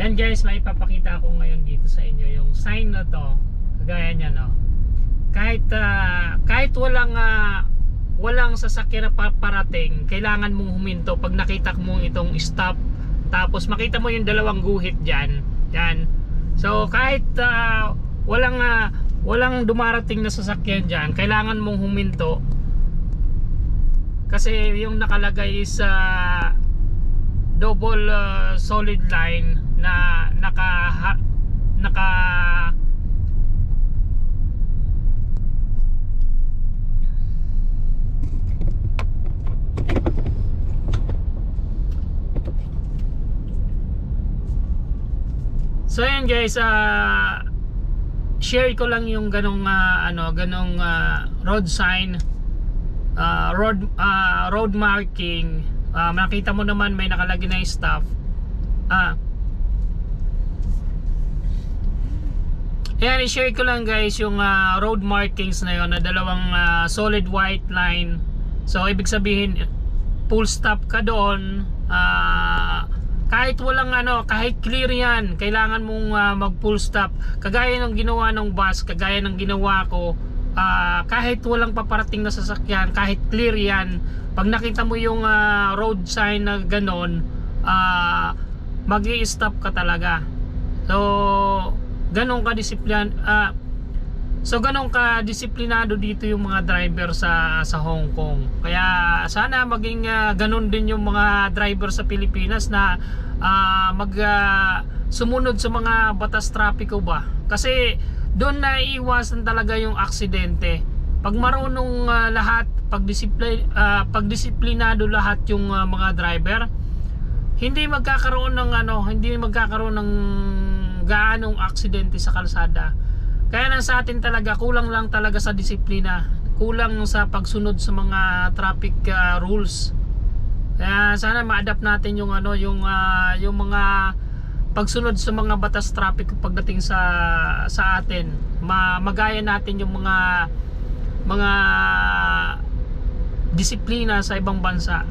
Ayan guys, may ipapakita ko ngayon dito sa inyo yung sign na to. Kagaya niya, no. Kahit walang sasakyan na parating, kailangan mong huminto pag nakita mo itong stop. Tapos makita mo yung dalawang guhit diyan. Yan. So kahit walang dumarating na sasakyan diyan, kailangan mong huminto. Kasi yung nakalagay is double solid line na naka So ayan guys, share ko lang yung ganong road sign, road marking. Makita mo naman may nakalagay na stop. Ayan, i-share ko lang guys yung road markings na yon na dalawang solid white line. So ibig sabihin full stop ka doon. Kahit walang kahit clear yan, kailangan mong mag full stop. Kagaya ng ginawa ng bus, kagaya ng ginawa ko, kahit walang paparating na sasakyan, kahit clear yan, pag nakita mo yung road sign na ganon, mag-i-stop ka talaga. So ganon ka disiplinado dito yung mga driver sa Hong Kong. Kaya sana maging ganon din yung mga driver sa Pilipinas na sumunod sa mga batas trapiko ba. Kasi doon naiiwasan talaga yung aksidente. Pag marunong lahat, pagdisiplinado lahat yung mga driver, hindi magkakaroon ng gaanong aksidente sa kalsada. Kaya nang sa atin talaga, kulang lang talaga sa disiplina, kulang sa pagsunod sa mga traffic rules. Kaya sana ma-adapt natin yung mga pagsunod sa mga batas traffic pagdating sa atin. Magaya natin yung mga disiplina sa ibang bansa.